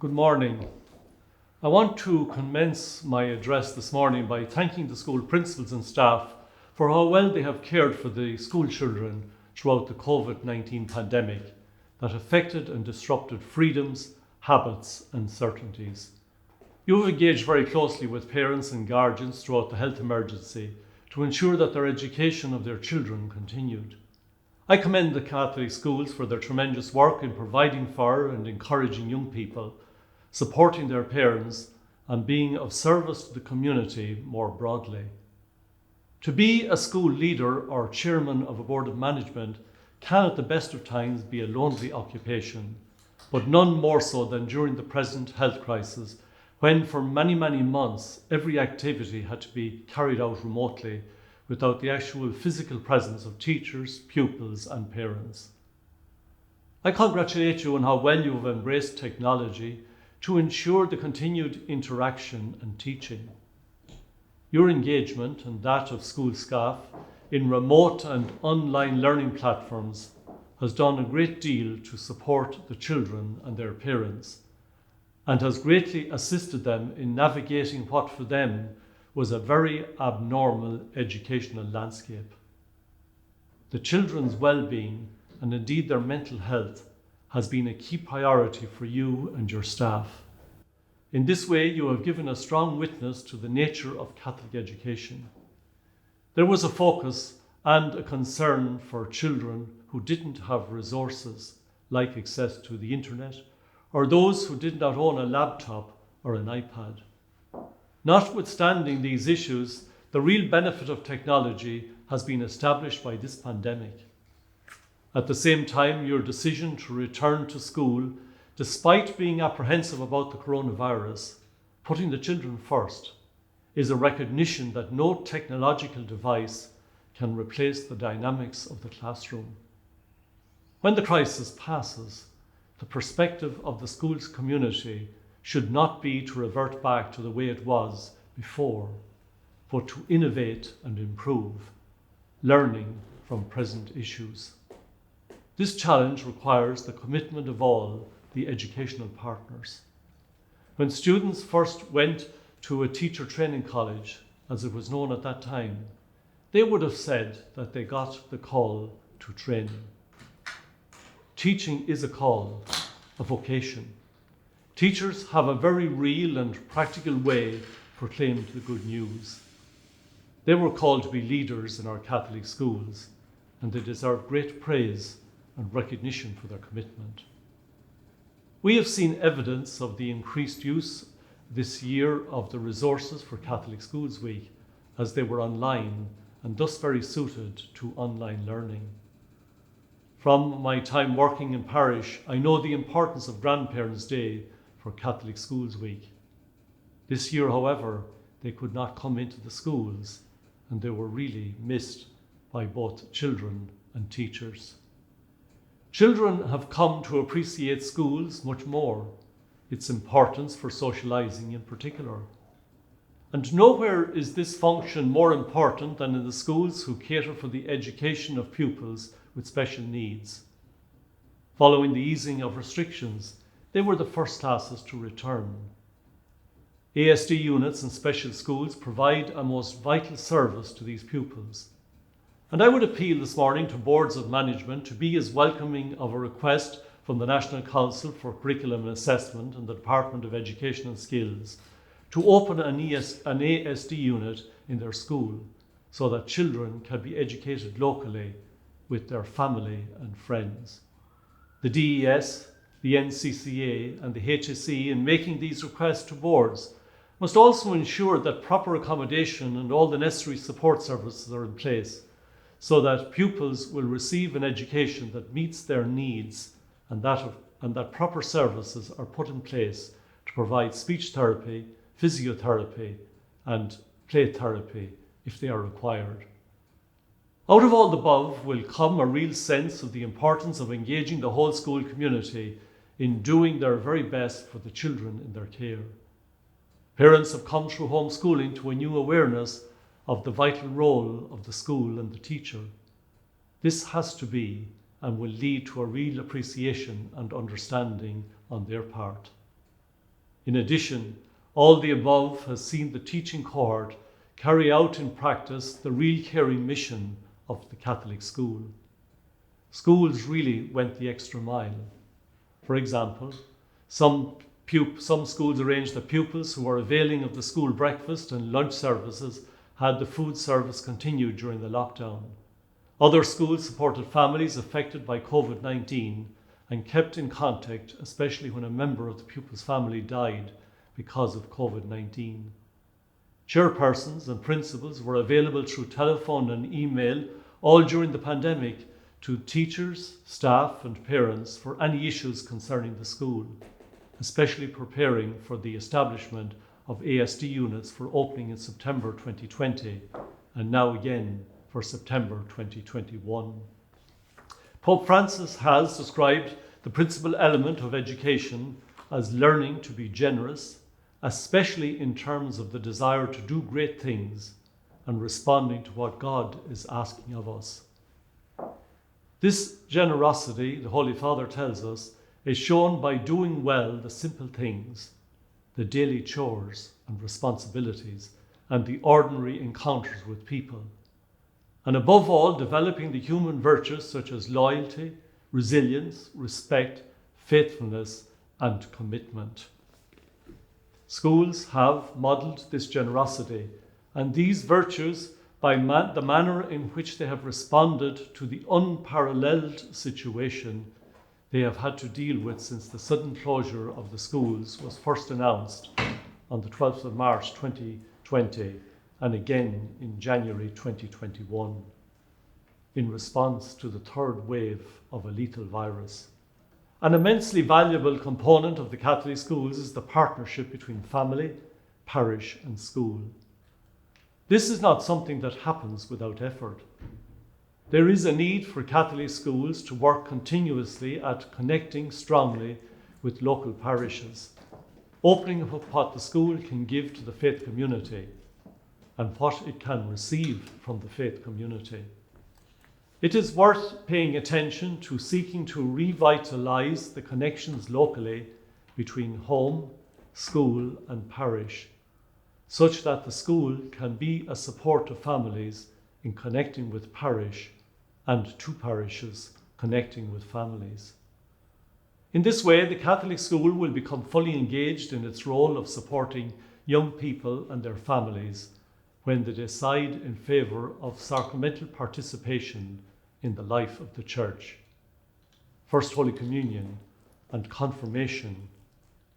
Good morning. I want to commence my address this morning by thanking the school principals and staff for how well they have cared for the school children throughout the COVID-19 pandemic that affected and disrupted freedoms, habits and certainties. You have engaged very closely with parents and guardians throughout the health emergency to ensure that their education of their children continued. I commend the Catholic schools for their tremendous work in providing for and encouraging young people, supporting their parents, and being of service to the community more broadly. To be a school leader or chairman of a board of management can at the best of times be a lonely occupation, but none more so than during the present health crisis, when for many months every activity had to be carried out remotely without the actual physical presence of teachers, pupils and parents. I congratulate you on how well you have embraced technology to ensure the continued interaction and teaching. Your engagement and that of school staff in remote and online learning platforms has done a great deal to support the children and their parents, and has greatly assisted them in navigating what for them was a very abnormal educational landscape. The children's well-being and indeed their mental health has been a key priority for you and your staff. In this way, you have given a strong witness to the nature of Catholic education. There was a focus and a concern for children who didn't have resources like access to the internet, or those who did not own a laptop or an iPad. Notwithstanding these issues, the real benefit of technology has been established by this pandemic. At the same time, your decision to return to school, despite being apprehensive about the coronavirus, putting the children first, is a recognition that no technological device can replace the dynamics of the classroom. When the crisis passes, the perspective of the school's community should not be to revert back to the way it was before, but to innovate and improve, learning from present issues. This challenge requires the commitment of all the educational partners. When students first went to a teacher training college, as it was known at that time, they would have said that they got the call to training. Teaching is a call, a vocation. Teachers have a very real and practical way proclaimed the good news. They were called to be leaders in our Catholic schools, and they deserve great praise and recognition for their commitment. We have seen evidence of the increased use this year of the resources for Catholic Schools Week, as they were online and thus very suited to online learning. From my time working in parish, I know the importance of Grandparents' Day for Catholic Schools Week. This year, however, they could not come into the schools, and they were really missed by both children and teachers. Children have come to appreciate schools much more, its importance for socialising in particular. And nowhere is this function more important than in the schools who cater for the education of pupils with special needs. Following the easing of restrictions, they were the first classes to return. ASD units and special schools provide a most vital service to these pupils. And I would appeal this morning to boards of management to be as welcoming of a request from the National Council for Curriculum and Assessment and the Department of Education and Skills to open an ASD unit in their school so that children can be educated locally with their family and friends. The DES, the NCCA and the HSE, in making these requests to boards, must also ensure that proper accommodation and all the necessary support services are in place, so that pupils will receive an education that meets their needs and that proper services are put in place to provide speech therapy, physiotherapy and play therapy if they are required. Out of all the above will come a real sense of the importance of engaging the whole school community in doing their very best for the children in their care. Parents have come through homeschooling to a new awareness of the vital role of the school and the teacher. This has to be and will lead to a real appreciation and understanding on their part. In addition, all the above has seen the teaching cohort carry out in practice the real caring mission of the Catholic school. Schools really went the extra mile. For example, some schools arranged that pupils who were availing of the school breakfast and lunch services had the food service continued during the lockdown. Other schools supported families affected by COVID-19 and kept in contact, especially when a member of the pupil's family died because of COVID-19. Chairpersons and principals were available through telephone and email all during the pandemic to teachers, staff and parents for any issues concerning the school, especially preparing for the establishment of ASD units for opening in September 2020 and now again for September 2021. Pope Francis has described the principal element of education as learning to be generous, especially in terms of the desire to do great things and responding to what God is asking of us. This generosity, the Holy Father tells us, is shown by doing well the simple things, the daily chores and responsibilities, and the ordinary encounters with people. And above all, developing the human virtues such as loyalty, resilience, respect, faithfulness, and commitment. Schools have modelled this generosity, and these virtues by the manner in which they have responded to the unparalleled situation they have had to deal with since the sudden closure of the schools was first announced on the 12th of March 2020 and again in January 2021 in response to the third wave of a lethal virus. An immensely valuable component of the Catholic schools is the partnership between family, parish and school. This is not something that happens without effort. There is a need for Catholic schools to work continuously at connecting strongly with local parishes, opening up what the school can give to the faith community and what it can receive from the faith community. It is worth paying attention to seeking to revitalise the connections locally between home, school and parish, such that the school can be a support to families in connecting with parish and to parishes connecting with families. In this way, the Catholic school will become fully engaged in its role of supporting young people and their families when they decide in favour of sacramental participation in the life of the Church. First Holy Communion and confirmation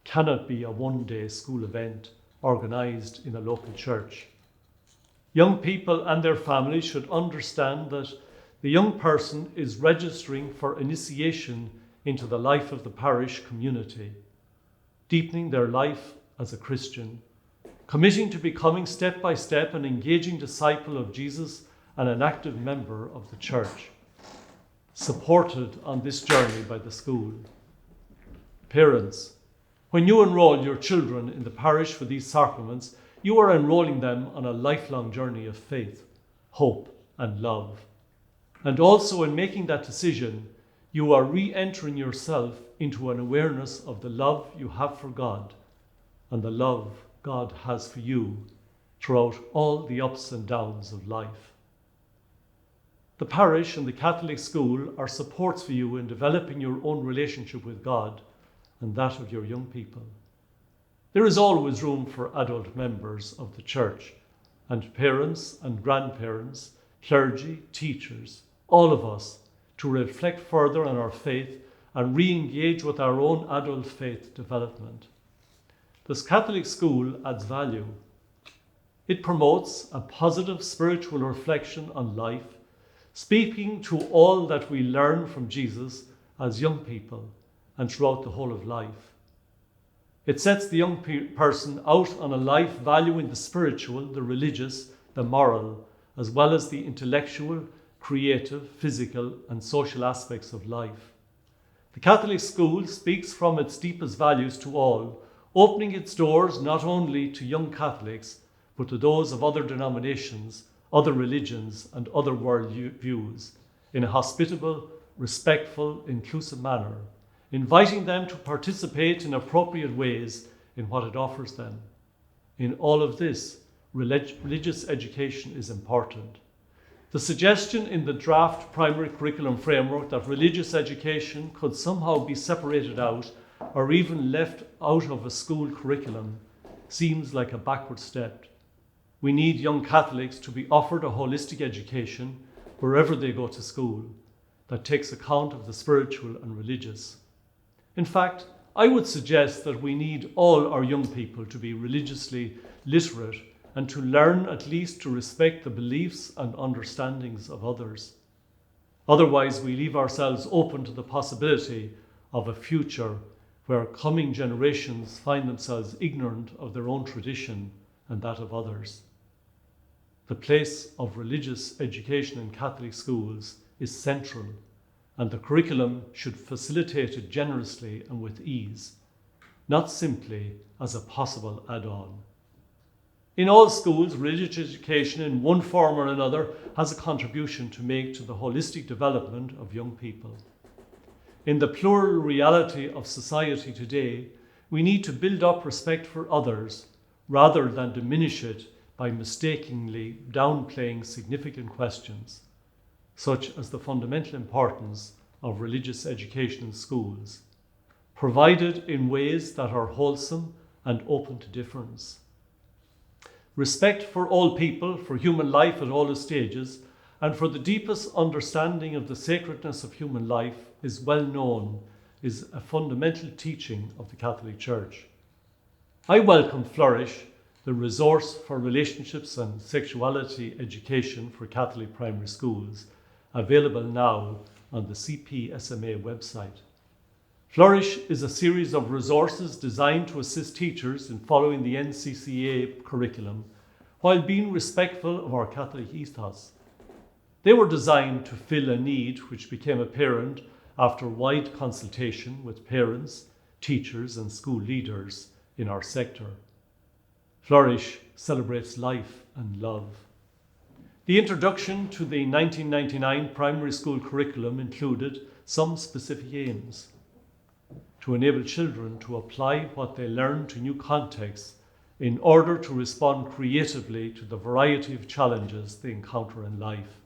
cannot be a one-day school event organised in a local church. Young people and their families should understand that the young person is registering for initiation into the life of the parish community, deepening their life as a Christian, committing to becoming step by step an engaging disciple of Jesus and an active member of the Church, supported on this journey by the school. Parents, when you enroll your children in the parish for these sacraments, you are enrolling them on a lifelong journey of faith, hope, and love. And also in making that decision, you are re-entering yourself into an awareness of the love you have for God and the love God has for you throughout all the ups and downs of life. The parish and the Catholic school are supports for you in developing your own relationship with God and that of your young people. There is always room for adult members of the Church, and parents and grandparents, clergy, teachers, all of us, to reflect further on our faith and re-engage with our own adult faith development. This Catholic school adds value. It promotes a positive spiritual reflection on life, speaking to all that we learn from Jesus as young people and throughout the whole of life. It sets the young person out on a life valuing the spiritual, the religious, the moral, as well as the intellectual, creative, physical, and social aspects of life. The Catholic school speaks from its deepest values to all, opening its doors not only to young Catholics, but to those of other denominations, other religions, and other world views, in a hospitable, respectful, inclusive manner, inviting them to participate in appropriate ways in what it offers them. In all of this, religious education is important. The suggestion in the draft primary curriculum framework that religious education could somehow be separated out or even left out of a school curriculum seems like a backward step. We need young Catholics to be offered a holistic education wherever they go to school that takes account of the spiritual and religious. In fact, I would suggest that we need all our young people to be religiously literate and to learn at least to respect the beliefs and understandings of others. Otherwise, we leave ourselves open to the possibility of a future where coming generations find themselves ignorant of their own tradition and that of others. The place of religious education in Catholic schools is central, and the curriculum should facilitate it generously and with ease, not simply as a possible add-on. In all schools, religious education in one form or another has a contribution to make to the holistic development of young people. In the plural reality of society today, we need to build up respect for others rather than diminish it by mistakenly downplaying significant questions, such as the fundamental importance of religious education in schools, provided in ways that are wholesome and open to difference. Respect for all people, for human life at all its stages, and for the deepest understanding of the sacredness of human life is well known, is a fundamental teaching of the Catholic Church. I welcome Flourish, the resource for relationships and sexuality education for Catholic primary schools, available now on the CPSMA website. Flourish is a series of resources designed to assist teachers in following the NCCA curriculum while being respectful of our Catholic ethos. They were designed to fill a need which became apparent after wide consultation with parents, teachers, and school leaders in our sector. Flourish celebrates life and love. The introduction to the 1999 primary school curriculum included some specific aims: to enable children to apply what they learn to new contexts in order to respond creatively to the variety of challenges they encounter in life;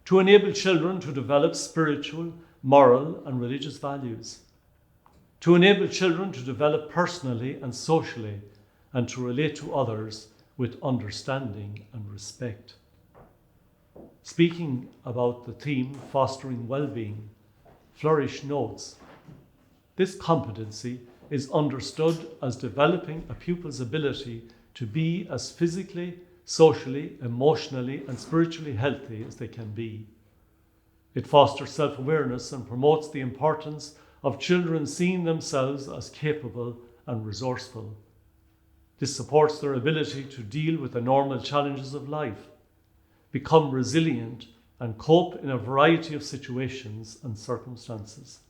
to enable children to develop spiritual, moral, and religious values; to enable children to develop personally and socially and to relate to others with understanding and respect. Speaking about the theme fostering well-being, Flourish notes, this competency is understood as developing a pupil's ability to be as physically, socially, emotionally, and spiritually healthy as they can be. It fosters self-awareness and promotes the importance of children seeing themselves as capable and resourceful. This supports their ability to deal with the normal challenges of life, become resilient, and cope in a variety of situations and circumstances.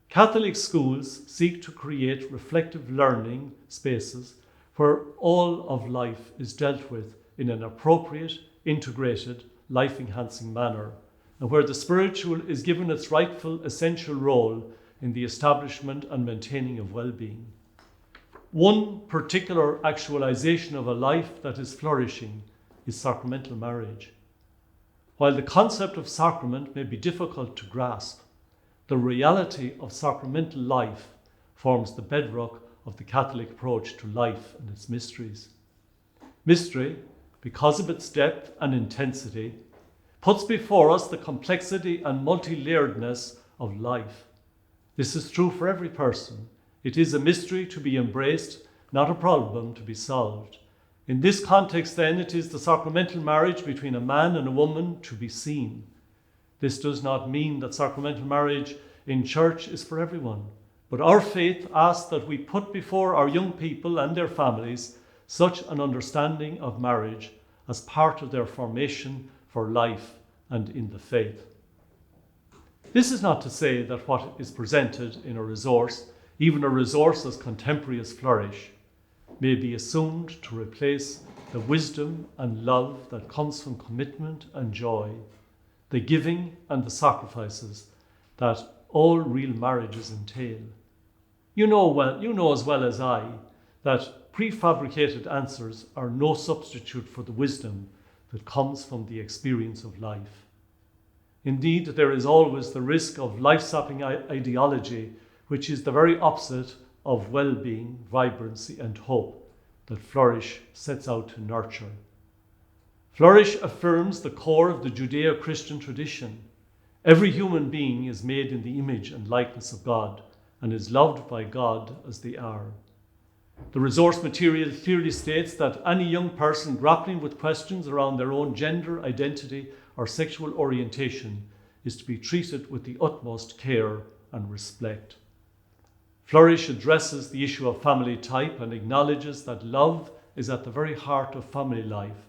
Catholic schools seek to create reflective learning spaces where all of life is dealt with in an appropriate, integrated, life-enhancing manner, and where the spiritual is given its rightful essential role in the establishment and maintaining of well-being. One particular actualization of a life that is flourishing is sacramental marriage. While the concept of sacrament may be difficult to grasp, the reality of sacramental life forms the bedrock of the Catholic approach to life and its mysteries. Mystery, because of its depth and intensity, puts before us the complexity and multi-layeredness of life. This is true for every person. It is a mystery to be embraced, not a problem to be solved. In this context, then, it is the sacramental marriage between a man and a woman to be seen. This does not mean that sacramental marriage in church is for everyone, but our faith asks that we put before our young people and their families such an understanding of marriage as part of their formation for life and in the faith. This is not to say that what is presented in a resource, even a resource as contemporary as Flourish, may be assumed to replace the wisdom and love that comes from commitment and joy, the giving and the sacrifices that all real marriages entail. You know as well as I that prefabricated answers are no substitute for the wisdom that comes from the experience of life. Indeed, there is always the risk of life-sapping ideology, which is the very opposite of well-being, vibrancy and hope that Flourish sets out to nurture. Flourish affirms the core of the Judeo-Christian tradition. Every human being is made in the image and likeness of God and is loved by God as they are. The resource material clearly states that any young person grappling with questions around their own gender, identity, or sexual orientation is to be treated with the utmost care and respect. Flourish addresses the issue of family type and acknowledges that love is at the very heart of family life,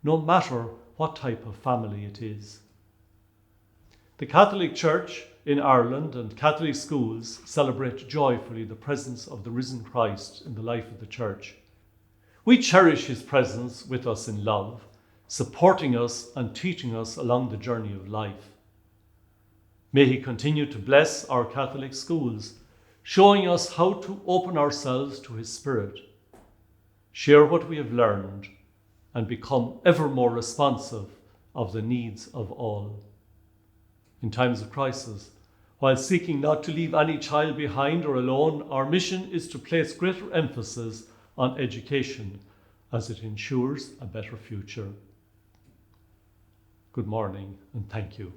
no matter what type of family it is. The Catholic Church in Ireland and Catholic schools celebrate joyfully the presence of the risen Christ in the life of the Church. We cherish his presence with us in love, supporting us and teaching us along the journey of life. May he continue to bless our Catholic schools, showing us how to open ourselves to his Spirit, share what we have learned, and become ever more responsive of the needs of all. In times of crisis, while seeking not to leave any child behind or alone, our mission is to place greater emphasis on education as it ensures a better future. Good morning and thank you.